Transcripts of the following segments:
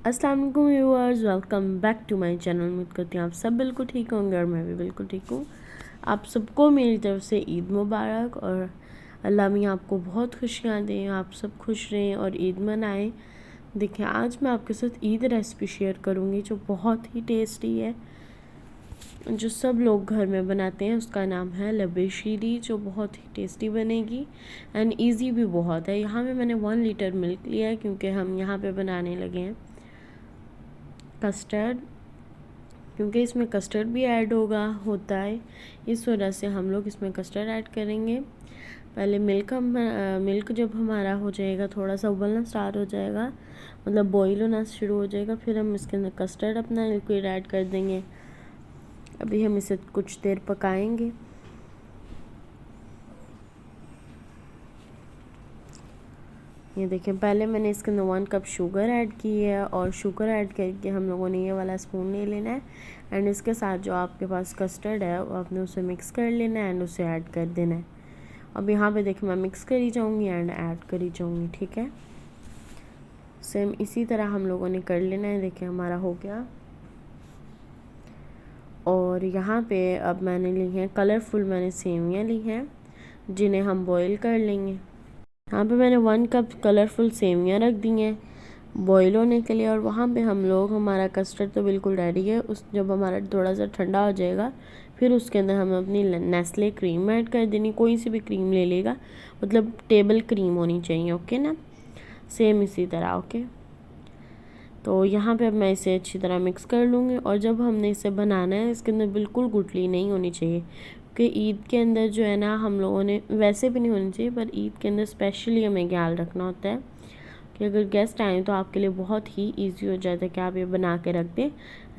अस्सलाम वालेकुम viewers, welcome back to my channel. उम्मीद करती हूँ आप सब बिल्कुल ठीक होंगे और मैं भी बिल्कुल ठीक हूँ। आप सबको मेरी तरफ से ईद मुबारक और अल्लाह मियाँ आपको बहुत खुशियाँ दें, आप सब खुश रहें और ईद मनाएं। देखिए, आज मैं आपके साथ ईद रेसिपी शेयर करूँगी जो बहुत ही टेस्टी है, जो सब लोग घर में बनाते हैं। उसका नाम है लब्बे शीरी, जो बहुत ही टेस्टी बनेगी एंड ईजी भी बहुत है। यहाँ पे मैंने 1 लीटर मिल्क लिया है क्योंकि हम यहाँ पे बनाने लगे हैं कस्टर्ड, क्योंकि इसमें कस्टर्ड भी ऐड होता है, इस वजह से हम लोग इसमें कस्टर्ड ऐड करेंगे। पहले मिल्क जब हमारा हो जाएगा, थोड़ा सा उबलना स्टार्ट हो जाएगा, मतलब बॉईल होना शुरू हो जाएगा, फिर हम इसके अंदर कस्टर्ड अपना लिक्विड ऐड कर देंगे। अभी हम इसे कुछ देर पकाएंगे। ये देखें, पहले मैंने इसके अंदर 1 कप शुगर ऐड की है और शुगर ऐड करके हम लोगों ने ये वाला स्पून ले लेना है एंड इसके साथ जो आपके पास कस्टर्ड है वो आपने उसे मिक्स कर लेना है एंड उसे ऐड कर देना है। अब यहाँ पे देखिए, मैं मिक्स करी जाऊँगी एंड ऐड करी जाऊँगी, ठीक है। सेम इसी तरह हम लोगों ने कर लेना है। देखिए, हमारा हो गया। और यहाँ पे अब मैंने ली हैं कलरफुल, मैंने सेवियाँ ली हैं जिन्हें हम बॉईल कर लेंगे। यहाँ पे मैंने 1 कप कलरफुल सेवियाँ रख दी हैं बॉईल होने के लिए। और वहाँ पे हम लोग, हमारा कस्टर्ड तो बिल्कुल रेडी है। जब हमारा थोड़ा सा ठंडा हो जाएगा, फिर उसके अंदर हम अपनी नेस्ले क्रीम ऐड कर देनी। कोई सी भी क्रीम ले लेगा, मतलब टेबल क्रीम होनी चाहिए, ओके ना। सेम इसी तरह, ओके। तो यहाँ पे अब मैं इसे अच्छी तरह मिक्स कर लूँगी। और जब हमने इसे बनाना है, इसके अंदर बिल्कुल गुठली नहीं होनी चाहिए, क्योंकि ईद के अंदर जो है ना, हम लोगों ने, वैसे भी नहीं होनी चाहिए, पर ईद के अंदर स्पेशली हमें ख्याल रखना होता है कि अगर गेस्ट आएँ तो आपके लिए बहुत ही ईजी हो जाता है कि आप ये बना के रख दें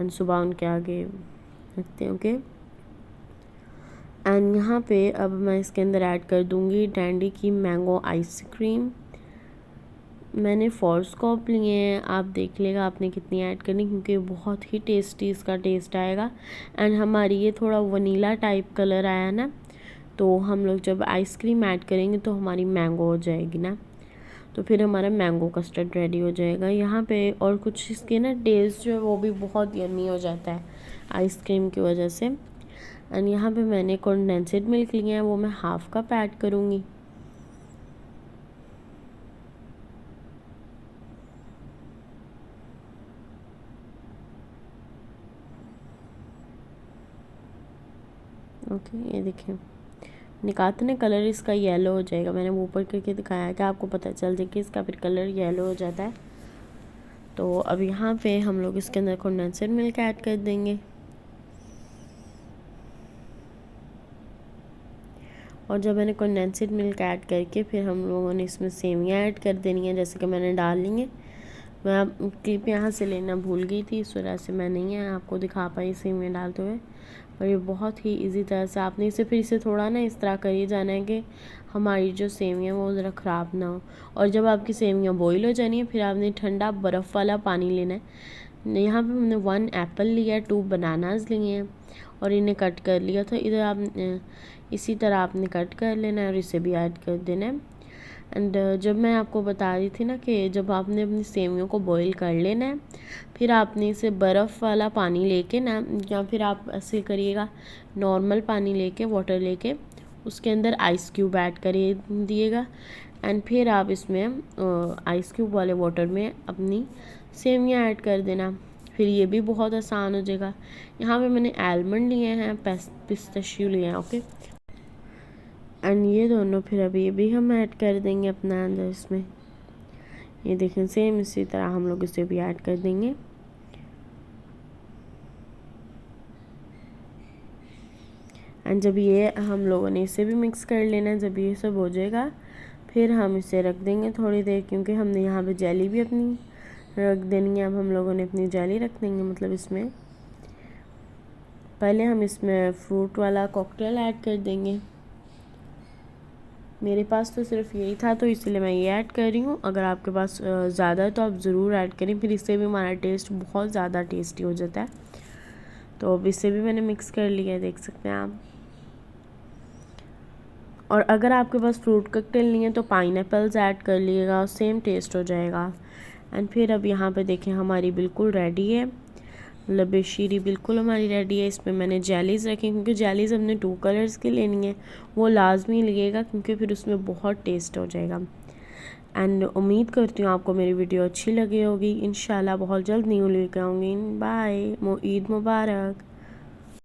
एंड सुबह उनके आगे रखते हैं, ओके। एंड यहाँ पे अब मैं इसके अंदर ऐड कर दूँगी डैंडी की मैंगो आइसक्रीम। मैंने 4 स्कूप लिए हैं, आप देख लेगा आपने कितनी ऐड करनी, क्योंकि बहुत ही टेस्टी इसका टेस्ट आएगा। एंड हमारी ये थोड़ा वनीला टाइप कलर आया ना, तो हम लोग जब आइसक्रीम ऐड करेंगे तो हमारी मैंगो हो जाएगी ना, तो फिर हमारा मैंगो कस्टर्ड रेडी हो जाएगा यहाँ पे। और कुछ इसके ना टेस्ट जो है वो भी बहुत यम्मी हो जाता है आइसक्रीम की वजह से। एंड यहाँ पे मैंने कंडेंस्ड मिल्क लिया है, वो मैं हाफ़ कप ऐड करूँगी। ओके, ये देखिए, निकालते ना कलर इसका येलो हो जाएगा। मैंने वो ऊपर करके दिखाया है कि आपको पता चल जाए कि इसका फिर कलर येलो हो जाता है। तो अब यहाँ पे हम लोग इसके अंदर कंडेंस्ड मिल्क ऐड कर देंगे। और जब मैंने कंडेंस्ड मिल्क ऐड करके फिर हम लोगों ने इसमें सेवियाँ ऐड कर देनी है, जैसे कि मैंने डाल ली है। मैं क्लिप यहाँ से लेना भूल गई थी, इस वजह से मैं नहीं आपको दिखा पाई सेवियाँ डालते हुए। और ये बहुत ही इजी तरह से आपने इसे फिर से थोड़ा ना इस तरह करिए जाना है कि हमारी जो सेवियाँ वो ज़रा ख़राब ना हो। और जब आपकी सेवियाँ बॉईल हो जानी है, फिर आपने ठंडा बर्फ़ वाला पानी लेना है। यहाँ पे हमने 1 एप्पल लिया है, 2 बनानास लिए हैं और इन्हें कट कर लिया था। इधर आप इसी तरह आपने कट कर लेना है और इसे भी ऐड कर देना है। एंड जब मैं आपको बता रही थी ना कि जब आपने अपनी सेवियों को बॉईल कर लेना है, फिर आपने इसे बर्फ़ वाला पानी लेके ना, या फिर आप ऐसे करिएगा, नॉर्मल पानी लेके, वाटर लेके, उसके अंदर आइस क्यूब ऐड करिए दिएगा। एंड फिर आप इसमें आइस क्यूब वाले वाटर में अपनी सेवियाँ ऐड कर देना। फिर ये भी बहुत आसान हो जाएगा। यहाँ पे मैंने आलमंड लिए हैं, पिस्ताशियो लिए हैं, ओके। एंड ये दोनों फिर अभी ये भी हम ऐड कर देंगे अपना अंदर इसमें। ये देखें, सेम इसी तरह हम लोग इसे भी ऐड कर देंगे। एंड जब ये हम लोगों ने इसे भी मिक्स कर लेना है, जब ये सब हो जाएगा फिर हम इसे रख देंगे थोड़ी देर, क्योंकि हमने यहाँ पे जेली भी अपनी रख देनी है। अब हम लोगों ने अपनी जेली रख देंगे, मतलब इसमें पहले हम इसमें फ्रूट वाला कॉकटेल ऐड कर देंगे। मेरे पास तो सिर्फ यही था तो इसलिए मैं ये ऐड कर रही हूँ। अगर आपके पास ज़्यादा है तो आप ज़रूर ऐड करें, फिर इससे भी हमारा टेस्ट बहुत ज़्यादा टेस्टी हो जाता है। तो अब इसे भी मैंने मिक्स कर लिया है, देख सकते हैं आप। और अगर आपके पास फ्रूट कॉकटेल नहीं है तो पाइनएप्पल्स ऐड कर लीजिएगा, सेम टेस्ट हो जाएगा। एंड फिर अब यहाँ पे देखें हमारी बिल्कुल रेडी है, मतलब शीरी बिल्कुल हमारी रेडी है। इसमें मैंने जेलीज़ रखी क्योंकि जेलीज़ हमने 2 कलर्स की लेनी है, वो लाजमी लगेगा क्योंकि फिर उसमें बहुत टेस्ट हो जाएगा। एंड उम्मीद करती हूँ आपको मेरी वीडियो अच्छी लगी होगी। इंशाल्लाह बहुत जल्द न्यू लेकर आऊँगी। बाय, ईद मुबारक।